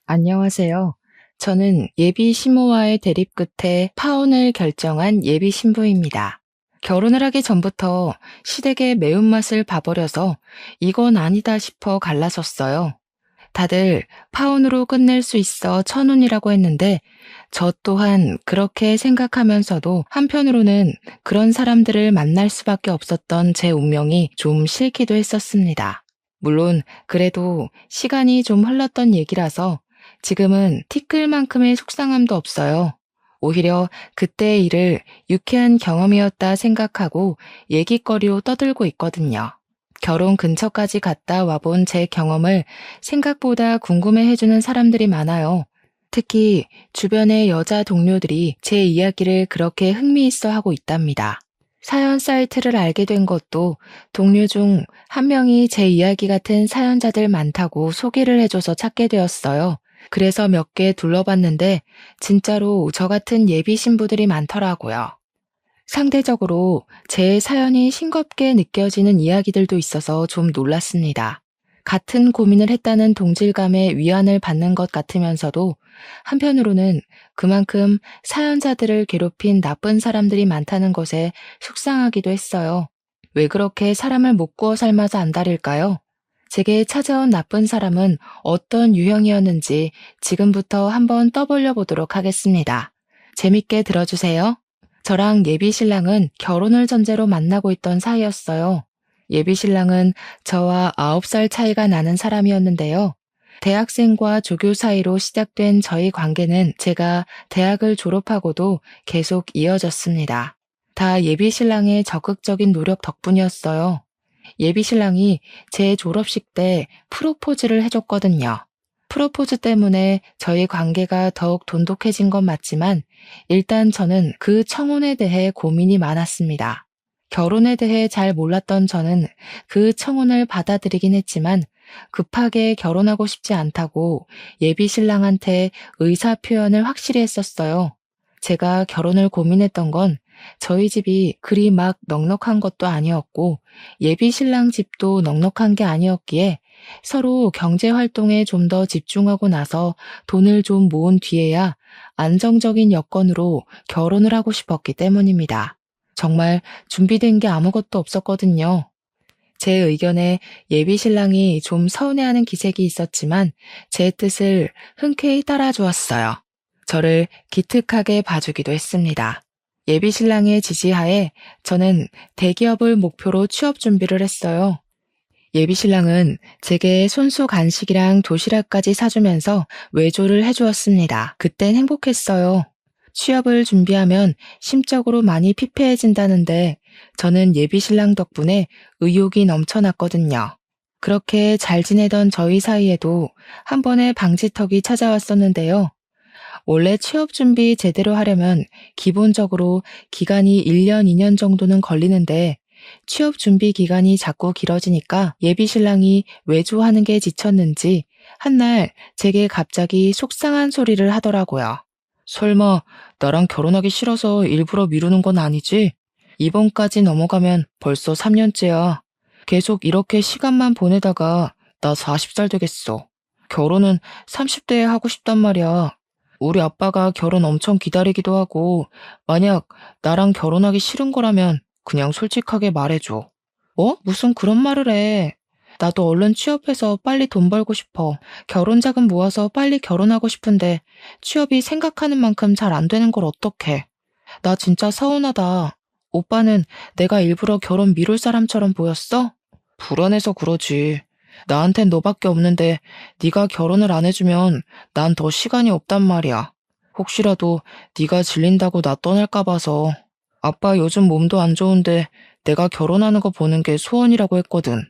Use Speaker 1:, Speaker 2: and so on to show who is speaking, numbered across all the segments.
Speaker 1: 안녕하세요. 저는 예비 시모와의 대립 끝에 파혼을 결정한 예비 신부입니다. 결혼을 하기 전부터 시댁의 매운맛을 봐버려서 이건 아니다 싶어 갈라섰어요. 다들 파혼으로 끝낼 수 있어 천운이라고 했는데 저 또한 그렇게 생각하면서도 한편으로는 그런 사람들을 만날 수밖에 없었던 제 운명이 좀 싫기도 했었습니다. 물론 그래도 시간이 좀 흘렀던 얘기라서 지금은 티끌만큼의 속상함도 없어요. 오히려 그때의 일을 유쾌한 경험이었다 생각하고 얘기거리로 떠들고 있거든요. 결혼 근처까지 갔다 와본 제 경험을 생각보다 궁금해해주는 사람들이 많아요. 특히 주변의 여자 동료들이 제 이야기를 그렇게 흥미있어 하고 있답니다. 사연 사이트를 알게 된 것도 동료 중 한 명이 제 이야기 같은 사연자들 많다고 소개를 해줘서 찾게 되었어요. 그래서 몇 개 둘러봤는데 진짜로 저 같은 예비 신부들이 많더라고요. 상대적으로 제 사연이 싱겁게 느껴지는 이야기들도 있어서 좀 놀랐습니다. 같은 고민을 했다는 동질감에 위안을 받는 것 같으면서도 한편으로는 그만큼 사연자들을 괴롭힌 나쁜 사람들이 많다는 것에 속상하기도 했어요. 왜 그렇게 사람을 못 구워 삶아서 안달일까요? 제게 찾아온 나쁜 사람은 어떤 유형이었는지 지금부터 한번 떠벌려 보도록 하겠습니다. 재밌게 들어주세요. 저랑 예비 신랑은 결혼을 전제로 만나고 있던 사이였어요. 예비 신랑은 저와 9살 차이가 나는 사람이었는데요. 대학생과 조교 사이로 시작된 저희 관계는 제가 대학을 졸업하고도 계속 이어졌습니다. 다 예비 신랑의 적극적인 노력 덕분이었어요. 예비 신랑이 제 졸업식 때 프로포즈를 해줬거든요. 프로포즈 때문에 저희 관계가 더욱 돈독해진 건 맞지만 일단 저는 그 청혼에 대해 고민이 많았습니다. 결혼에 대해 잘 몰랐던 저는 그 청혼을 받아들이긴 했지만 급하게 결혼하고 싶지 않다고 예비 신랑한테 의사 표현을 확실히 했었어요. 제가 결혼을 고민했던 건 저희 집이 그리 막 넉넉한 것도 아니었고 예비 신랑 집도 넉넉한 게 아니었기에 서로 경제 활동에 좀 더 집중하고 나서 돈을 좀 모은 뒤에야 안정적인 여건으로 결혼을 하고 싶었기 때문입니다. 정말 준비된 게 아무것도 없었거든요. 제 의견에 예비 신랑이 좀 서운해하는 기색이 있었지만 제 뜻을 흔쾌히 따라주었어요. 저를 기특하게 봐주기도 했습니다. 예비 신랑의 지지하에 저는 대기업을 목표로 취업 준비를 했어요. 예비 신랑은 제게 손수 간식이랑 도시락까지 사주면서 외조를 해주었습니다. 그땐 행복했어요. 취업을 준비하면 심적으로 많이 피폐해진다는데 저는 예비 신랑 덕분에 의욕이 넘쳐났거든요. 그렇게 잘 지내던 저희 사이에도 한 번의 방지턱이 찾아왔었는데요. 원래 취업 준비 제대로 하려면 기본적으로 기간이 1년, 2년 정도는 걸리는데 취업 준비 기간이 자꾸 길어지니까 예비 신랑이 외조하는 게 지쳤는지 한날 제게 갑자기 속상한 소리를 하더라고요. 설마 나랑 결혼하기 싫어서 일부러 미루는 건 아니지? 이번까지 넘어가면 벌써 3년째야. 계속 이렇게 시간만 보내다가 나 40살 되겠어. 결혼은 30대에 하고 싶단 말이야. 우리 아빠가 결혼 엄청 기다리기도 하고, 만약 나랑 결혼하기 싫은 거라면 그냥 솔직하게 말해줘. 무슨 그런 말을 해. 나도 얼른 취업해서 빨리 돈 벌고 싶어. 결혼 자금 모아서 빨리 결혼하고 싶은데 취업이 생각하는 만큼 잘 안 되는 걸 어떡해. 나 진짜 서운하다. 오빠는 내가 일부러 결혼 미룰 사람처럼 보였어? 불안해서 그러지. 나한텐 너밖에 없는데 네가 결혼을 안 해주면 난 더 시간이 없단 말이야. 혹시라도 네가 질린다고 나 떠날까 봐서. 아빠 요즘 몸도 안 좋은데 내가 결혼하는 거 보는 게 소원이라고 했거든.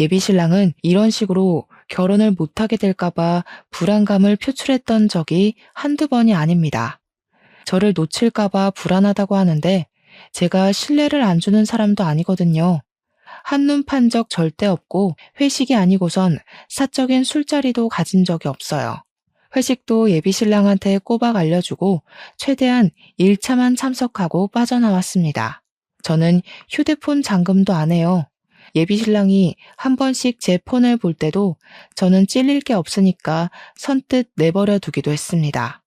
Speaker 1: 예비 신랑은 이런 식으로 결혼을 못하게 될까 봐 불안감을 표출했던 적이 한두 번이 아닙니다. 저를 놓칠까 봐 불안하다고 하는데 제가 신뢰를 안 주는 사람도 아니거든요. 한눈 판 적 절대 없고 회식이 아니고선 사적인 술자리도 가진 적이 없어요. 회식도 예비 신랑한테 꼬박 알려주고 최대한 1차만 참석하고 빠져나왔습니다. 저는 휴대폰 잠금도 안 해요. 예비 신랑이 한 번씩 제 폰을 볼 때도 저는 찔릴 게 없으니까 선뜻 내버려 두기도 했습니다.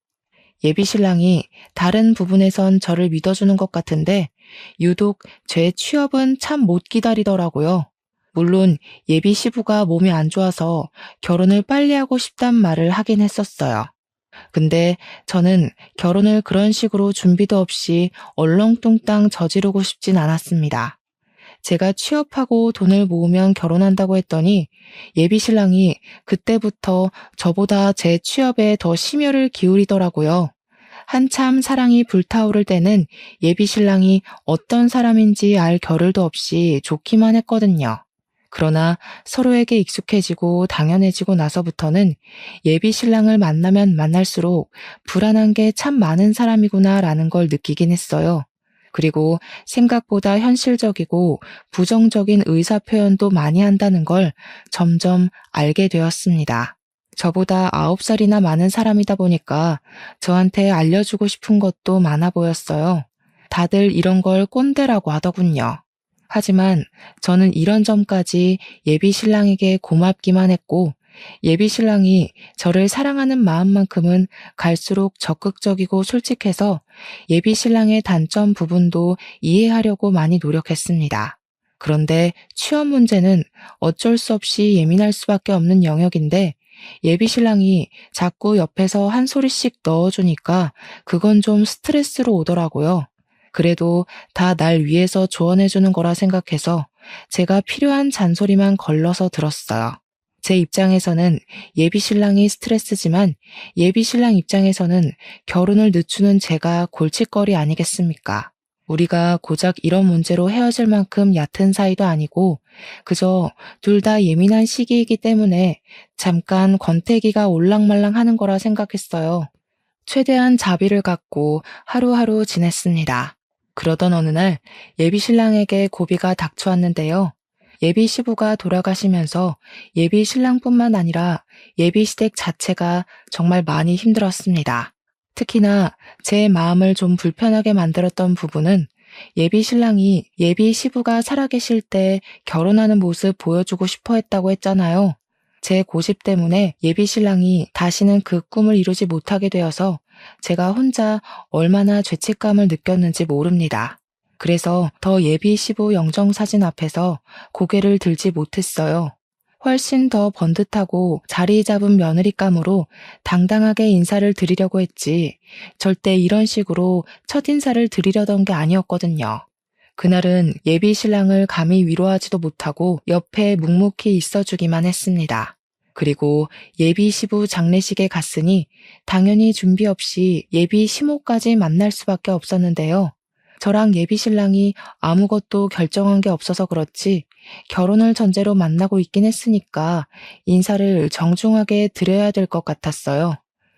Speaker 1: 예비 신랑이 다른 부분에선 저를 믿어주는 것 같은데 유독 제 취업은 참 못 기다리더라고요. 물론 예비 시부가 몸이 안 좋아서 결혼을 빨리 하고 싶단 말을 하긴 했었어요. 근데 저는 결혼을 그런 식으로 준비도 없이 얼렁뚱땅 저지르고 싶진 않았습니다. 제가 취업하고 돈을 모으면 결혼한다고 했더니 예비 신랑이 그때부터 저보다 제 취업에 더 심혈을 기울이더라고요. 한참 사랑이 불타오를 때는 예비 신랑이 어떤 사람인지 알 겨를도 없이 좋기만 했거든요. 그러나 서로에게 익숙해지고 당연해지고 나서부터는 예비 신랑을 만나면 만날수록 불안한 게 참 많은 사람이구나라는 걸 느끼긴 했어요. 그리고 생각보다 현실적이고 부정적인 의사 표현도 많이 한다는 걸 점점 알게 되었습니다. 저보다 9살이나 많은 사람이다 보니까 저한테 알려주고 싶은 것도 많아 보였어요. 다들 이런 걸 꼰대라고 하더군요. 하지만 저는 이런 점까지 예비 신랑에게 고맙기만 했고, 예비 신랑이 저를 사랑하는 마음만큼은 갈수록 적극적이고 솔직해서 예비 신랑의 단점 부분도 이해하려고 많이 노력했습니다. 그런데 취업 문제는 어쩔 수 없이 예민할 수밖에 없는 영역인데 예비 신랑이 자꾸 옆에서 한 소리씩 넣어주니까 그건 좀 스트레스로 오더라고요. 그래도 다 날 위해서 조언해주는 거라 생각해서 제가 필요한 잔소리만 걸러서 들었어요. 제 입장에서는 예비 신랑이 스트레스지만 예비 신랑 입장에서는 결혼을 늦추는 제가 골칫거리 아니겠습니까? 우리가 고작 이런 문제로 헤어질 만큼 얕은 사이도 아니고 그저 둘 다 예민한 시기이기 때문에 잠깐 권태기가 올랑말랑 하는 거라 생각했어요. 최대한 자비를 갖고 하루하루 지냈습니다. 그러던 어느 날 예비 신랑에게 고비가 닥쳐왔는데요. 예비 시부가 돌아가시면서 예비 신랑뿐만 아니라 예비 시댁 자체가 정말 많이 힘들었습니다. 특히나 제 마음을 좀 불편하게 만들었던 부분은 예비 신랑이 예비 시부가 살아계실 때 결혼하는 모습 보여주고 싶어 했다고 했잖아요. 제 고집 때문에 예비 신랑이 다시는 그 꿈을 이루지 못하게 되어서 제가 혼자 얼마나 죄책감을 느꼈는지 모릅니다. 그래서 더 예비 시부 영정사진 앞에서 고개를 들지 못했어요. 훨씬 더 번듯하고 자리 잡은 며느리감으로 당당하게 인사를 드리려고 했지 절대 이런 식으로 첫인사를 드리려던 게 아니었거든요. 그날은 예비 신랑을 감히 위로하지도 못하고 옆에 묵묵히 있어주기만 했습니다. 그리고 예비 시부 장례식에 갔으니 당연히 준비 없이 예비 시모까지 만날 수밖에 없었는데요. 저랑 예비 신랑이 아무것도 결정한 게 없어서 그렇지 결혼을 전제로 만나고 있긴 했으니까 인사를 정중하게 드려야 될 것 같았어요.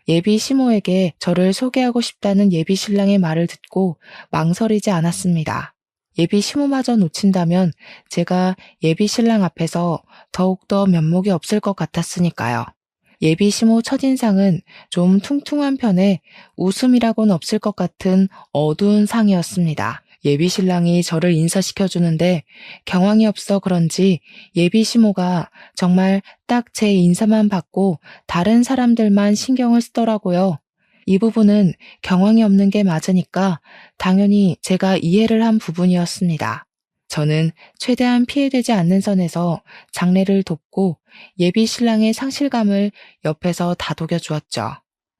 Speaker 1: 예비 시모에게 저를 소개하고 싶다는 예비 신랑의 말을 듣고 망설이지 않았습니다. 예비 시모마저 놓친다면 제가 예비 신랑 앞에서 더욱더 면목이 없을 것 같았으니까요. 예비 시모 첫인상은 좀 퉁퉁한 편에 웃음이라고는 없을 것 같은 어두운 상이었습니다. 예비 신랑이 저를 인사시켜주는데 경황이 없어 그런지 예비 시모가 정말 딱 제 인사만 받고 다른 사람들만 신경을 쓰더라고요. 이 부분은 경황이 없는 게 맞으니까 당연히 제가 이해를 한 부분이었습니다. 저는 최대한 피해되지 않는 선에서 장례를 돕고 예비 신랑의 상실감을 옆에서 다독여 주었죠.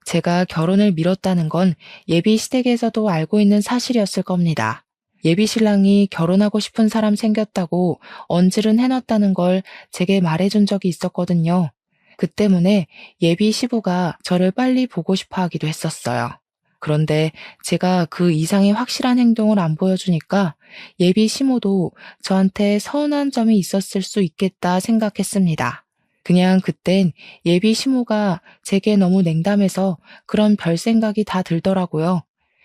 Speaker 1: 제가 결혼을 미뤘다는 건 예비 시댁에서도 알고 있는 사실이었을 겁니다. 예비 신랑이 결혼하고 싶은 사람 생겼다고 언질은 해놨다는 걸 제게 말해준 적이 있었거든요. 그 때문에 예비 시부가 저를 빨리 보고 싶어 하기도 했었어요. 그런데 제가 그 이상의 확실한 행동을 안 보여주니까 예비 시모도 저한테 서운한 점이 있었을 수 있겠다 생각했습니다. 그냥 그땐 예비 시모가 제게 너무 냉담해서 그런 별 생각이 다 들더라고요.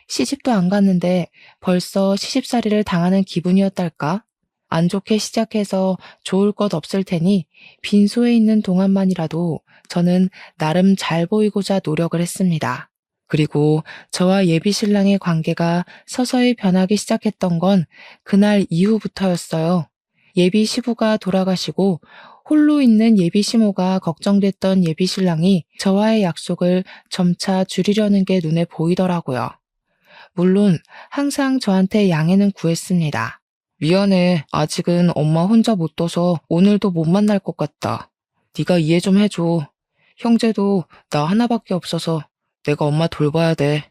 Speaker 1: 시집도 안 갔는데 벌써 시집살이를 당하는 기분이었달까? 안 좋게 시작해서 좋을 것 없을 테니 빈소에 있는 동안만이라도 저는 나름 잘 보이고자 노력을 했습니다. 그리고 저와 예비 신랑의 관계가 서서히 변하기 시작했던 건 그날 이후부터였어요. 예비 시부가 돌아가시고 홀로 있는 예비 시모가 걱정됐던 예비 신랑이 저와의 약속을 점차 줄이려는 게 눈에 보이더라고요. 물론 항상 저한테 양해는 구했습니다. 미안해. 아직은 엄마 혼자 못 둬서 오늘도 못 만날 것 같다. 네가 이해 좀 해줘. 형제도 나 하나밖에 없어서 내가 엄마 돌봐야 돼.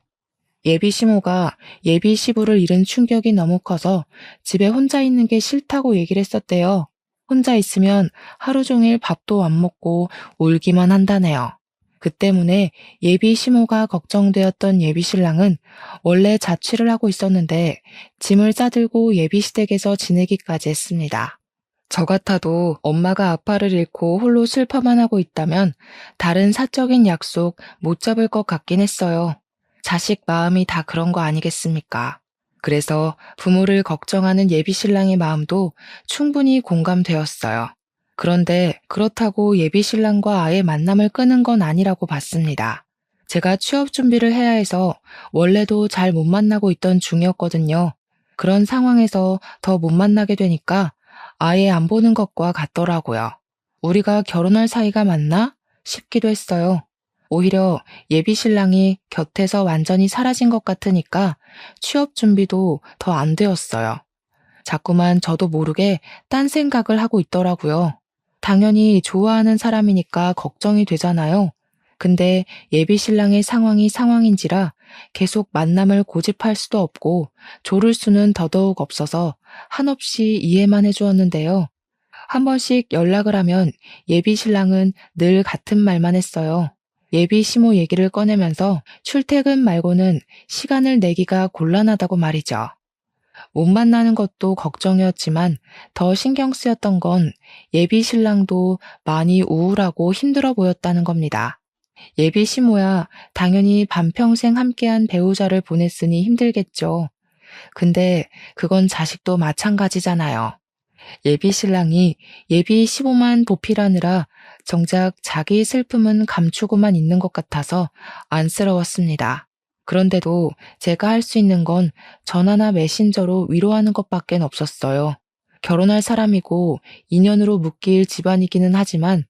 Speaker 1: 예비 시모가 예비 시부를 잃은 충격이 너무 커서 집에 혼자 있는 게 싫다고 얘기를 했었대요. 혼자 있으면 하루 종일 밥도 안 먹고 울기만 한다네요. 그 때문에 예비 시모가 걱정되었던 예비 신랑은 원래 자취를 하고 있었는데 짐을 싸들고 예비 시댁에서 지내기까지 했습니다. 저 같아도 엄마가 아빠를 잃고 홀로 슬퍼만 하고 있다면 다른 사적인 약속 못 잡을 것 같긴 했어요. 자식 마음이 다 그런 거 아니겠습니까? 그래서 부모를 걱정하는 예비 신랑의 마음도 충분히 공감되었어요. 그런데 그렇다고 예비 신랑과 아예 만남을 끊은 건 아니라고 봤습니다. 제가 취업 준비를 해야 해서 원래도 잘 못 만나고 있던 중이었거든요. 그런 상황에서 더 못 만나게 되니까 아예 안 보는 것과 같더라고요. 우리가 결혼할 사이가 맞나? 싶기도 했어요. 오히려 예비 신랑이 곁에서 완전히 사라진 것 같으니까 취업 준비도 더 안 되었어요. 자꾸만 저도 모르게 딴 생각을 하고 있더라고요. 당연히 좋아하는 사람이니까 걱정이 되잖아요. 근데 예비 신랑의 상황이 상황인지라 계속 만남을 고집할 수도 없고 조를 수는 더더욱 없어서 한없이 이해만 해주었는데요. 한 번씩 연락을 하면 예비 신랑은 늘 같은 말만 했어요. 예비 시모 얘기를 꺼내면서 출퇴근 말고는 시간을 내기가 곤란하다고 말이죠. 못 만나는 것도 걱정이었지만 더 신경 쓰였던 건 예비 신랑도 많이 우울하고 힘들어 보였다는 겁니다. 예비 시모야 당연히 반평생 함께한 배우자를 보냈으니 힘들겠죠. 근데 그건 자식도 마찬가지잖아요. 예비 신랑이 예비 시모만 보필하느라 정작 자기 슬픔은 감추고만 있는 것 같아서 안쓰러웠습니다. 그런데도 제가 할 수 있는 건 전화나 메신저로 위로하는 것밖엔 없었어요. 결혼할 사람이고 인연으로 묶일 집안이기는 하지만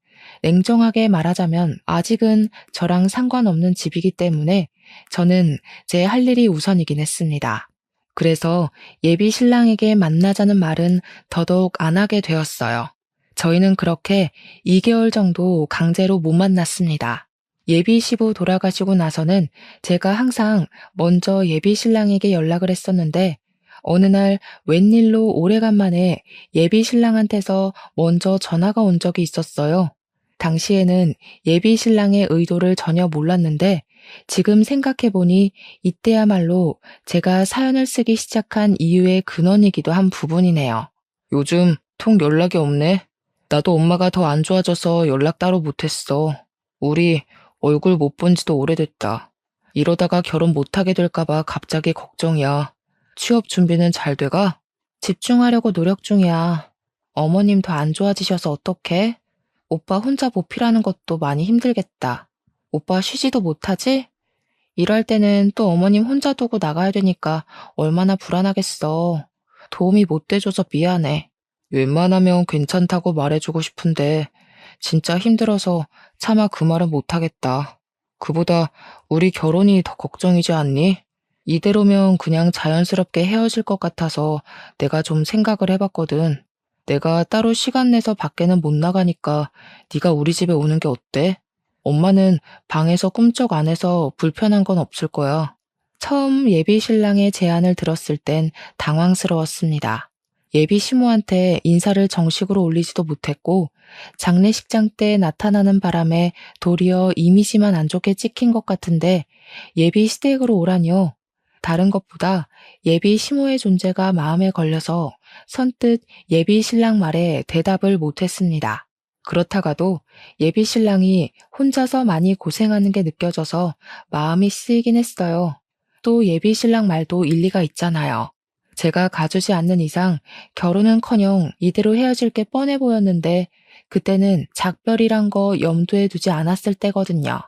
Speaker 1: 냉정하게 말하자면 아직은 저랑 상관없는 집이기 때문에 저는 제 할 일이 우선이긴 했습니다. 그래서 예비 신랑에게 만나자는 말은 더더욱 안 하게 되었어요. 저희는 그렇게 2개월 정도 강제로 못 만났습니다. 예비 시부 돌아가시고 나서는 제가 항상 먼저 예비 신랑에게 연락을 했었는데 어느 날 웬일로 오래간만에 예비 신랑한테서 먼저 전화가 온 적이 있었어요. 당시에는 예비 신랑의 의도를 전혀 몰랐는데 지금 생각해보니 이때야말로 제가 사연을 쓰기 시작한 이유의 근원이기도 한 부분이네요. 요즘 통 연락이 없네. 나도 엄마가 더 안 좋아져서 연락 따로 못했어. 우리 얼굴 못 본 지도 오래됐다. 이러다가 결혼 못하게 될까봐 갑자기 걱정이야. 취업 준비는 잘 돼가? 집중하려고 노력 중이야. 어머님 더 안 좋아지셔서 어떡해? 오빠 혼자 보필하는 것도 많이 힘들겠다. 오빠 쉬지도 못하지? 일할 때는 또 어머님 혼자 두고 나가야 되니까 얼마나 불안하겠어. 도움이 못 돼줘서 미안해. 웬만하면 괜찮다고 말해주고 싶은데 진짜 힘들어서 차마 그 말은 못하겠다. 그보다 우리 결혼이 더 걱정이지 않니? 이대로면 그냥 자연스럽게 헤어질 것 같아서 내가 좀 생각을 해봤거든. 내가 따로 시간 내서 밖에는 못 나가니까 네가 우리 집에 오는 게 어때? 엄마는 방에서 꿈쩍 안 해서 불편한 건 없을 거야. 처음 예비 신랑의 제안을 들었을 땐 당황스러웠습니다. 예비 시모한테 인사를 정식으로 올리지도 못했고 장례식장 때 나타나는 바람에 도리어 이미지만 안 좋게 찍힌 것 같은데 예비 시댁으로 오라니요. 다른 것보다 예비 시모의 존재가 마음에 걸려서 선뜻 예비 신랑 말에 대답을 못했습니다. 그렇다가도 예비 신랑이 혼자서 많이 고생하는 게 느껴져서 마음이 쓰이긴 했어요. 또 예비 신랑 말도 일리가 있잖아요. 제가 가주지 않는 이상 결혼은커녕 이대로 헤어질 게 뻔해 보였는데 그때는 작별이란 거 염두에 두지 않았을 때거든요.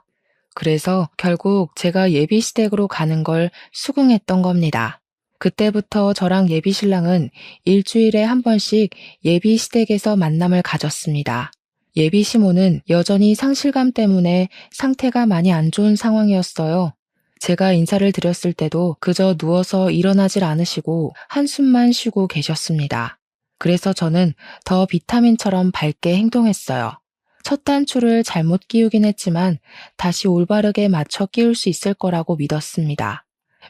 Speaker 1: 그래서 결국 제가 예비 시댁으로 가는 걸 수긍했던 겁니다. 그때부터 저랑 예비 신랑은 일주일에 한 번씩 예비 시댁에서 만남을 가졌습니다. 예비 시모는 여전히 상실감 때문에 상태가 많이 안 좋은 상황이었어요. 제가 인사를 드렸을 때도 그저 누워서 일어나질 않으시고 한숨만 쉬고 계셨습니다. 그래서 저는 더 비타민처럼 밝게 행동했어요. 첫 단추를 잘못 끼우긴 했지만 다시 올바르게 맞춰 끼울 수 있을 거라고 믿었습니다.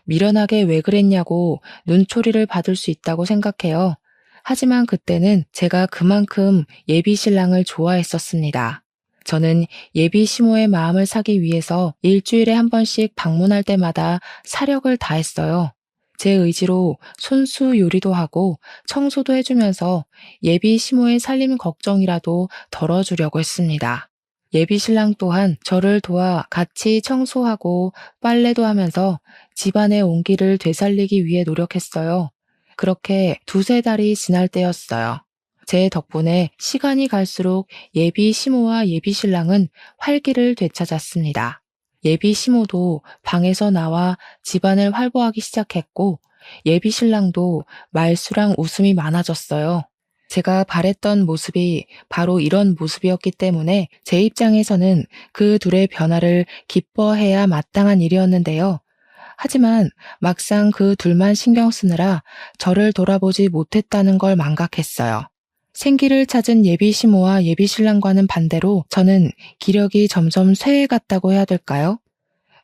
Speaker 1: 미련하게 왜 그랬냐고 눈초리를 받을 수 있다고 생각해요. 하지만 그때는 제가 그만큼 예비 신랑을 좋아했었습니다. 저는 예비 시모의 마음을 사기 위해서 일주일에 한 번씩 방문할 때마다 사력을 다했어요. 제 의지로 손수 요리도 하고 청소도 해주면서 예비 시모의 살림 걱정이라도 덜어주려고 했습니다. 예비 신랑 또한 저를 도와 같이 청소하고 빨래도 하면서 집안의 온기를 되살리기 위해 노력했어요. 그렇게 두세 달이 지날 때였어요. 제 덕분에 시간이 갈수록 예비 시모와 예비 신랑은 활기를 되찾았습니다. 예비 시모도 방에서 나와 집안을 활보하기 시작했고 예비 신랑도 말수랑 웃음이 많아졌어요. 제가 바랬던 모습이 바로 이런 모습이었기 때문에 제 입장에서는 그 둘의 변화를 기뻐해야 마땅한 일이었는데요. 하지만 막상 그 둘만 신경 쓰느라 저를 돌아보지 못했다는 걸 망각했어요. 생기를 찾은 예비 시모와 예비 신랑과는 반대로 저는 기력이 점점 쇠해갔다고 해야 될까요?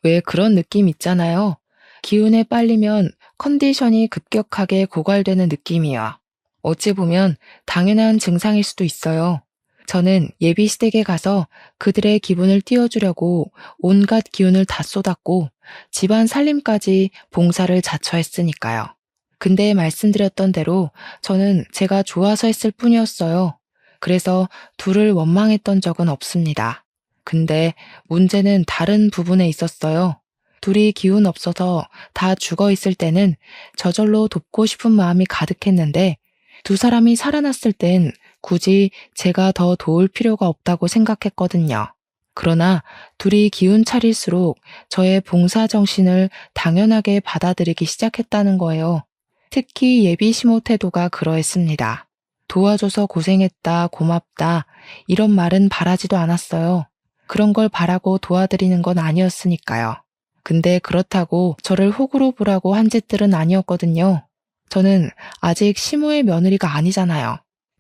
Speaker 1: 왜 그런 느낌 있잖아요. 기운에 빨리면 컨디션이 급격하게 고갈되는 느낌이야. 어찌 보면 당연한 증상일 수도 있어요. 저는 예비 시댁에 가서 그들의 기분을 띄워주려고 온갖 기운을 다 쏟았고 집안 살림까지 봉사를 자처했으니까요. 근데 말씀드렸던 대로 저는 제가 좋아서 했을 뿐이었어요. 그래서 둘을 원망했던 적은 없습니다. 근데 문제는 다른 부분에 있었어요. 둘이 기운 없어서 다 죽어 있을 때는 저절로 돕고 싶은 마음이 가득했는데 두 사람이 살아났을 땐 굳이 제가 더 도울 필요가 없다고 생각했거든요. 그러나 둘이 기운 차릴수록 저의 봉사 정신을 당연하게 받아들이기 시작했다는 거예요. 특히 예비 시모 태도가 그러했습니다. 도와줘서 고생했다, 고맙다, 이런 말은 바라지도 않았어요. 그런 걸 바라고 도와드리는 건 아니었으니까요. 근데 그렇다고 저를 호구로 보라고 한 짓들은 아니었거든요. 저는 아직 시모의 며느리가 아니잖아요.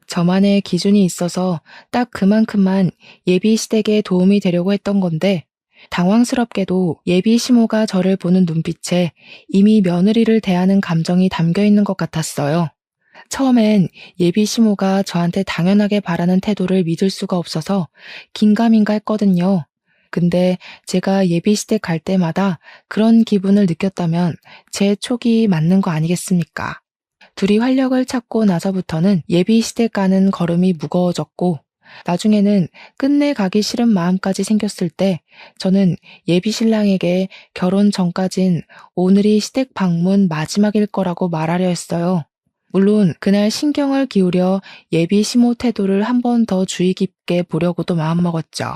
Speaker 1: 저만의 기준이 있어서 딱 그만큼만 예비 시댁에 도움이 되려고 했던 건데 당황스럽게도 예비 시모가 저를 보는 눈빛에 이미 며느리를 대하는 감정이 담겨 있는 것 같았어요. 처음엔 예비 시모가 저한테 당연하게 바라는 태도를 믿을 수가 없어서 긴가민가 했거든요. 근데 제가 예비 시댁 갈 때마다 그런 기분을 느꼈다면 제 촉이 맞는 거 아니겠습니까? 둘이 활력을 찾고 나서부터는 예비 시댁 가는 걸음이 무거워졌고 나중에는 끝내 가기 싫은 마음까지 생겼을 때 저는 예비 신랑에게 결혼 전까진 오늘이 시댁 방문 마지막일 거라고 말하려 했어요. 물론 그날 신경을 기울여 예비 시모 태도를 한 번 더 주의 깊게 보려고도 마음먹었죠.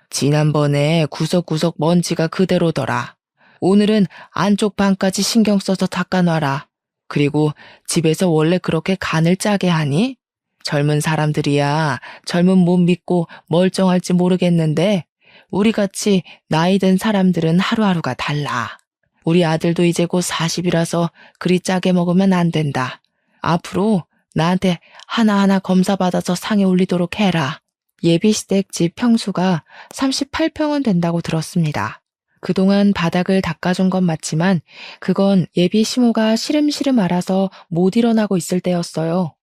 Speaker 1: 지난번에 구석구석 먼지가 그대로더라. 오늘은 안쪽 방까지 신경 써서 닦아놔라. 그리고 집에서 원래 그렇게 간을 짜게 하니? 젊은 사람들이야 젊은 몸 믿고 멀쩡할지 모르겠는데 우리같이 나이 든 사람들은 하루하루가 달라. 우리 아들도 이제 곧 40이라서 그리 짜게 먹으면 안 된다. 앞으로 나한테 하나하나 검사받아서 상에 올리도록 해라. 예비시댁 집 평수가 38평은 된다고 들었습니다. 그동안 바닥을 닦아준 건 맞지만 그건 예비 시모가 시름시름 앓아서 못 일어나고 있을 때였어요.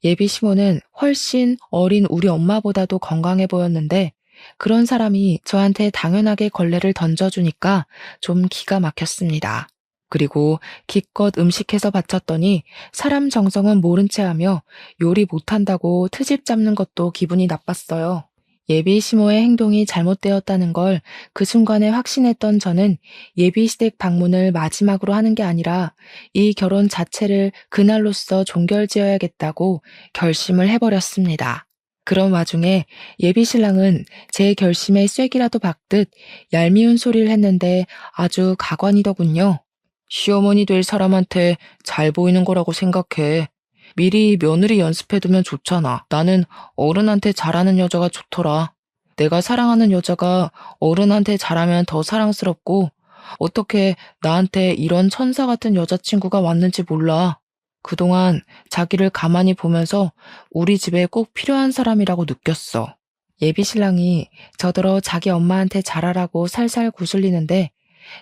Speaker 1: 예비 시모는 훨씬 어린 우리 엄마보다도 건강해 보였는데 그런 사람이 저한테 당연하게 걸레를 던져주니까 좀 기가 막혔습니다. 그리고 기껏 음식해서 바쳤더니 사람 정성은 모른 채 하며 요리 못한다고 트집 잡는 것도 기분이 나빴어요. 예비 시모의 행동이 잘못되었다는 걸 그 순간에 확신했던 저는 예비 시댁 방문을 마지막으로 하는 게 아니라 이 결혼 자체를 그날로써 종결지어야겠다고 결심을 해버렸습니다. 그런 와중에 예비 신랑은 제 결심에 쐐기라도 박듯 얄미운 소리를 했는데 아주 가관이더군요. 시어머니 될 사람한테 잘 보이는 거라고 생각해. 미리 며느리 연습해두면 좋잖아. 나는 어른한테 잘하는 여자가 좋더라. 내가 사랑하는 여자가 어른한테 잘하면 더 사랑스럽고 어떻게 나한테 이런 천사 같은 여자친구가 왔는지 몰라. 그동안 자기를 가만히 보면서 우리 집에 꼭 필요한 사람이라고 느꼈어. 예비 신랑이 저더러 자기 엄마한테 잘하라고 살살 구슬리는데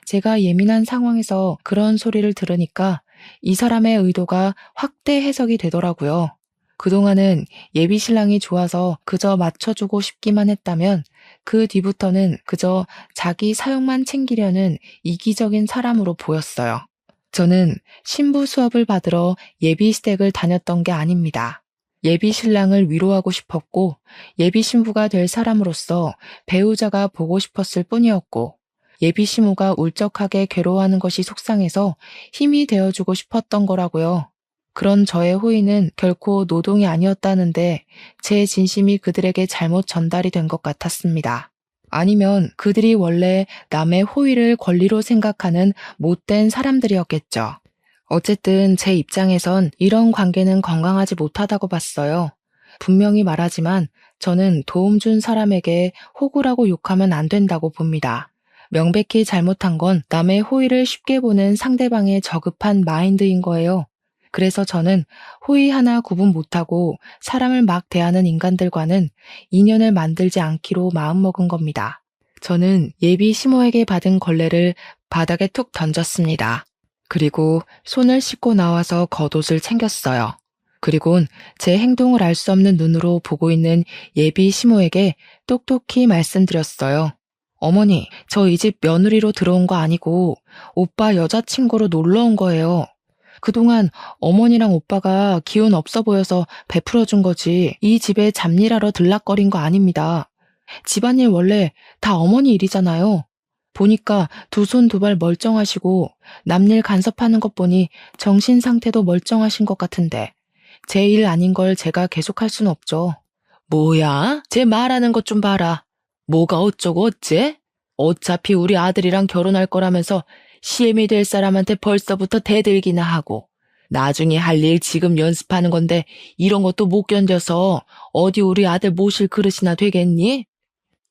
Speaker 1: 제가 예민한 상황에서 그런 소리를 들으니까 이 사람의 의도가 확대 해석이 되더라고요. 그동안은 예비 신랑이 좋아서 그저 맞춰주고 싶기만 했다면 그 뒤부터는 그저 자기 사용만 챙기려는 이기적인 사람으로 보였어요. 저는 신부 수업을 받으러 예비 시댁을 다녔던 게 아닙니다. 예비 신랑을 위로하고 싶었고 예비 신부가 될 사람으로서 배우자가 보고 싶었을 뿐이었고 예비 시모가 울적하게 괴로워하는 것이 속상해서 힘이 되어주고 싶었던 거라고요. 그런 저의 호의는 결코 노동이 아니었다는데 제 진심이 그들에게 잘못 전달이 된 것 같았습니다. 아니면 그들이 원래 남의 호의를 권리로 생각하는 못된 사람들이었겠죠. 어쨌든 제 입장에선 이런 관계는 건강하지 못하다고 봤어요. 분명히 말하지만 저는 도움 준 사람에게 호구라고 욕하면 안 된다고 봅니다. 명백히 잘못한 건 남의 호의를 쉽게 보는 상대방의 저급한 마인드인 거예요. 그래서 저는 호의 하나 구분 못하고 사람을 막 대하는 인간들과는 인연을 만들지 않기로 마음먹은 겁니다. 저는 예비 시모에게 받은 걸레를 바닥에 툭 던졌습니다. 그리고 손을 씻고 나와서 겉옷을 챙겼어요. 그리곤 제 행동을 알 수 없는 눈으로 보고 있는 예비 시모에게 똑똑히 말씀드렸어요. 어머니, 저 이 집 며느리로 들어온 거 아니고 오빠 여자친구로 놀러 온 거예요. 그동안 어머니랑 오빠가 기운 없어 보여서 베풀어 준 거지 이 집에 잡일하러 들락거린 거 아닙니다. 집안일 원래 다 어머니 일이잖아요. 보니까 두 손 두 발 멀쩡하시고 남일 간섭하는 것 보니 정신 상태도 멀쩡하신 것 같은데 제 일 아닌 걸 제가 계속할 순 없죠. 뭐야? 제 말하는 것 좀 봐라. 뭐가 어쩌고 어째? 어차피 우리 아들이랑 결혼할 거라면서 시엠이 될 사람한테 벌써부터 대들기나 하고 나중에 할 일 지금 연습하는 건데 이런 것도 못 견뎌서 어디 우리 아들 모실 그릇이나 되겠니?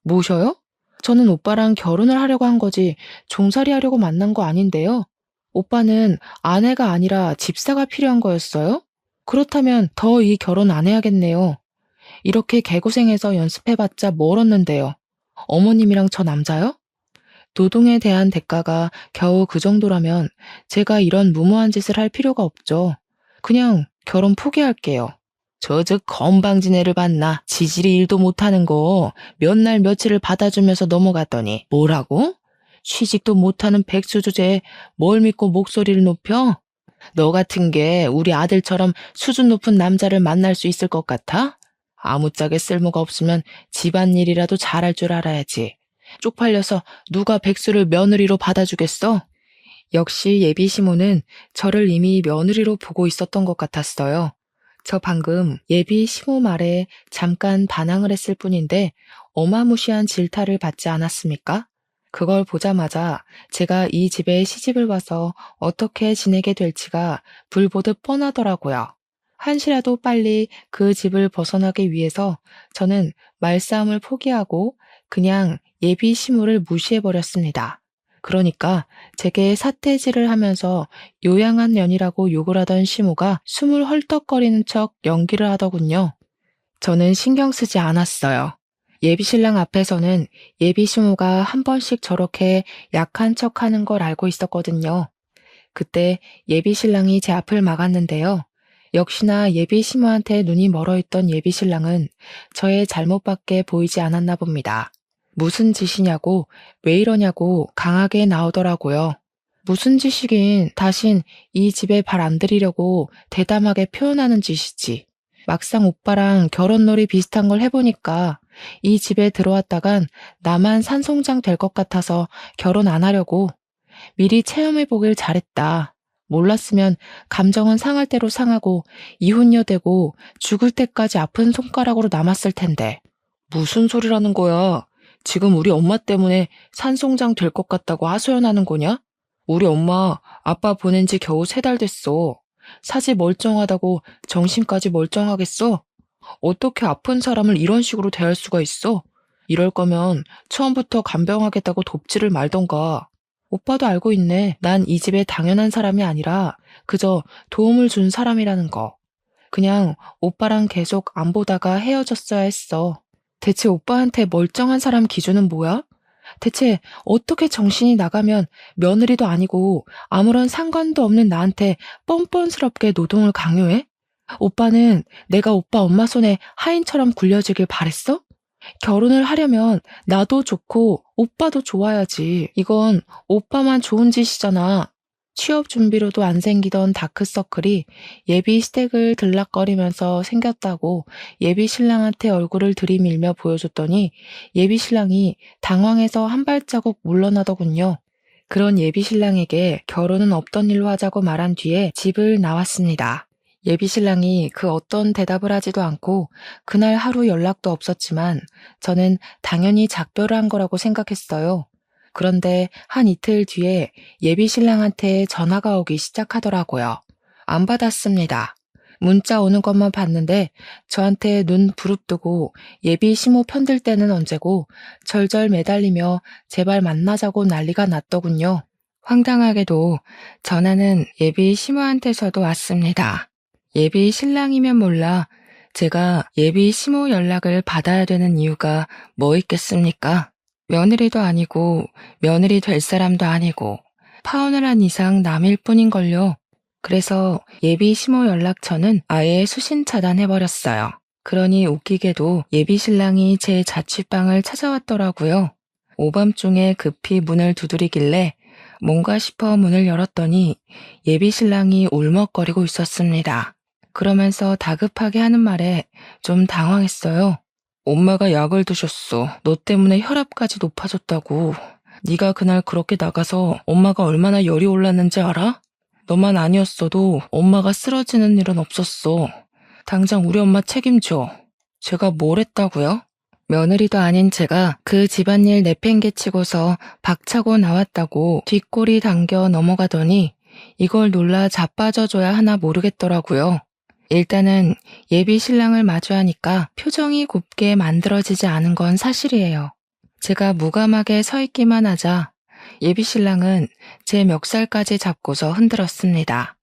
Speaker 1: 모셔요? 저는 오빠랑 결혼을 하려고 한 거지 종살이 하려고 만난 거 아닌데요. 오빠는 아내가 아니라 집사가 필요한 거였어요? 그렇다면 더 이 결혼 안 해야겠네요. 이렇게 개고생해서 연습해봤자 뭘 얻는데요. 어머님이랑 저 남자요? 노동에 대한 대가가 겨우 그 정도라면 제가 이런 무모한 짓을 할 필요가 없죠. 그냥 결혼 포기할게요. 저 건방진 애를 봤나? 지질이 일도 못하는 거 몇 날 며칠을 받아주면서 넘어갔더니 뭐라고? 취직도 못하는 백수 주제에 뭘 믿고 목소리를 높여? 너 같은 게 우리 아들처럼 수준 높은 남자를 만날 수 있을 것 같아? 아무짝에 쓸모가 없으면 집안일이라도 잘할 줄 알아야지. 쪽팔려서 누가 백수를 며느리로 받아주겠어? 역시 예비 시모는 저를 이미 며느리로 보고 있었던 것 같았어요. 저 방금 예비 시모 말에 잠깐 반항을 했을 뿐인데 어마무시한 질타를 받지 않았습니까? 그걸 보자마자 제가 이 집에 시집을 와서 어떻게 지내게 될지가 불보듯 뻔하더라고요. 한시라도 빨리 그 집을 벗어나기 위해서 저는 말싸움을 포기하고 그냥 예비 시모를 무시해버렸습니다. 그러니까 제게 사태질을 하면서 요양한 년이라고 욕을 하던 시모가 숨을 헐떡거리는 척 연기를 하더군요. 저는 신경 쓰지 않았어요. 예비 신랑 앞에서는 예비 시모가 한 번씩 저렇게 약한 척 하는 걸 알고 있었거든요. 그때 예비 신랑이 제 앞을 막았는데요. 역시나 예비 시모한테 눈이 멀어있던 예비 신랑은 저의 잘못밖에 보이지 않았나 봅니다. 무슨 짓이냐고, 왜 이러냐고 강하게 나오더라고요. 무슨 짓이긴 다신 이 집에 발 안 들이려고 대담하게 표현하는 짓이지. 막상 오빠랑 결혼놀이 비슷한 걸 해보니까 이 집에 들어왔다간 나만 산송장 될 것 같아서 결혼 안 하려고. 미리 체험해보길 잘했다. 몰랐으면 감정은 상할 대로 상하고 이혼녀 되고 죽을 때까지 아픈 손가락으로 남았을 텐데. 무슨 소리라는 거야? 지금 우리 엄마 때문에 산송장 될 것 같다고 하소연하는 거냐? 우리 엄마, 아빠 보낸 지 겨우 3달 됐어. 사지 멀쩡하다고 정신까지 멀쩡하겠어? 어떻게 아픈 사람을 이런 식으로 대할 수가 있어? 이럴 거면 처음부터 간병하겠다고 돕지를 말던가. 오빠도 알고 있네. 난 이 집에 당연한 사람이 아니라 그저 도움을 준 사람이라는 거. 그냥 오빠랑 계속 안 보다가 헤어졌어야 했어. 대체 오빠한테 멀쩡한 사람 기준은 뭐야? 대체 어떻게 정신이 나가면 며느리도 아니고 아무런 상관도 없는 나한테 뻔뻔스럽게 노동을 강요해? 오빠는 내가 오빠 엄마 손에 하인처럼 굴려지길 바랬어? 결혼을 하려면 나도 좋고 오빠도 좋아야지. 이건 오빠만 좋은 짓이잖아. 취업 준비로도 안 생기던 다크서클이 예비 시댁을 들락거리면서 생겼다고 예비 신랑한테 얼굴을 들이밀며 보여줬더니 예비 신랑이 당황해서 한 발자국 물러나더군요. 그런 예비 신랑에게 결혼은 없던 일로 하자고 말한 뒤에 집을 나왔습니다. 예비 신랑이 그 어떤 대답을 하지도 않고 그날 하루 연락도 없었지만 저는 당연히 작별을 한 거라고 생각했어요. 그런데 한 이틀 뒤에 예비 신랑한테 전화가 오기 시작하더라고요. 안 받았습니다. 문자 오는 것만 봤는데 저한테 눈 부릅뜨고 예비 시모 편들 때는 언제고 절절 매달리며 제발 만나자고 난리가 났더군요. 황당하게도 전화는 예비 시모한테서도 왔습니다. 예비 신랑이면 몰라 제가 예비 시모 연락을 받아야 되는 이유가 뭐 있겠습니까? 며느리도 아니고 며느리 될 사람도 아니고 파혼을 한 이상 남일 뿐인걸요. 그래서 예비 시모 연락처는 아예 수신 차단해버렸어요. 그러니 웃기게도 예비 신랑이 제 자취방을 찾아왔더라고요. 오밤중에 급히 문을 두드리길래 뭔가 싶어 문을 열었더니 예비 신랑이 울먹거리고 있었습니다. 그러면서 다급하게 하는 말에 좀 당황했어요. 엄마가 약을 드셨어. 너 때문에 혈압까지 높아졌다고. 네가 그날 그렇게 나가서 엄마가 얼마나 열이 올랐는지 알아? 너만 아니었어도 엄마가 쓰러지는 일은 없었어. 당장 우리 엄마 책임져. 제가 뭘 했다고요? 며느리도 아닌 제가 그 집안일 내팽개치고서 박차고 나왔다고 뒷골이 당겨 넘어가더니 이걸 놀라 자빠져줘야 하나 모르겠더라고요. 일단은 예비 신랑을 마주하니까 표정이 곱게 만들어지지 않은 건 사실이에요. 제가 무감하게 서 있기만 하자 예비 신랑은 제 멱살까지 잡고서 흔들었습니다.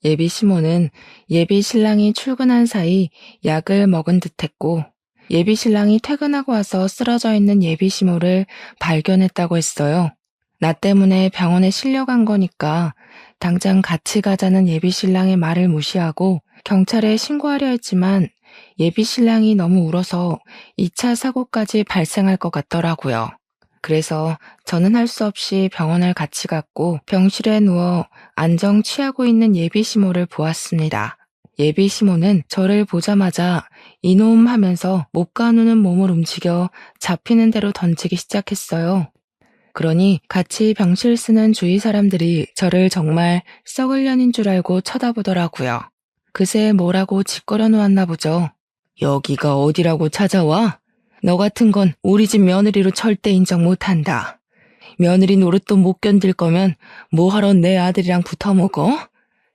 Speaker 1: 예비 시모는 예비 신랑이 출근한 사이 약을 먹은 듯했고 예비 신랑이 퇴근하고 와서 쓰러져 있는 예비 시모를 발견했다고 했어요. 나 때문에 병원에 실려간 거니까 당장 같이 가자는 예비 신랑의 말을 무시하고 경찰에 신고하려 했지만 예비 신랑이 너무 울어서 2차 사고까지 발생할 것 같더라고요. 그래서 저는 할 수 없이 병원을 같이 갔고 병실에 누워 안정 취하고 있는 예비 시모를 보았습니다. 예비 시모는 저를 보자마자 이놈 하면서 못 가누는 몸을 움직여 잡히는 대로 던지기 시작했어요. 그러니 같이 병실 쓰는 주위 사람들이 저를 정말 썩을 년인 줄 알고 쳐다보더라고요. 그새 뭐라고 짓거려 놓았나 보죠. 여기가 어디라고 찾아와? 너 같은 건 우리 집 며느리로 절대 인정 못한다. 며느리 노릇도 못 견딜 거면 뭐하러 내 아들이랑 붙어먹어?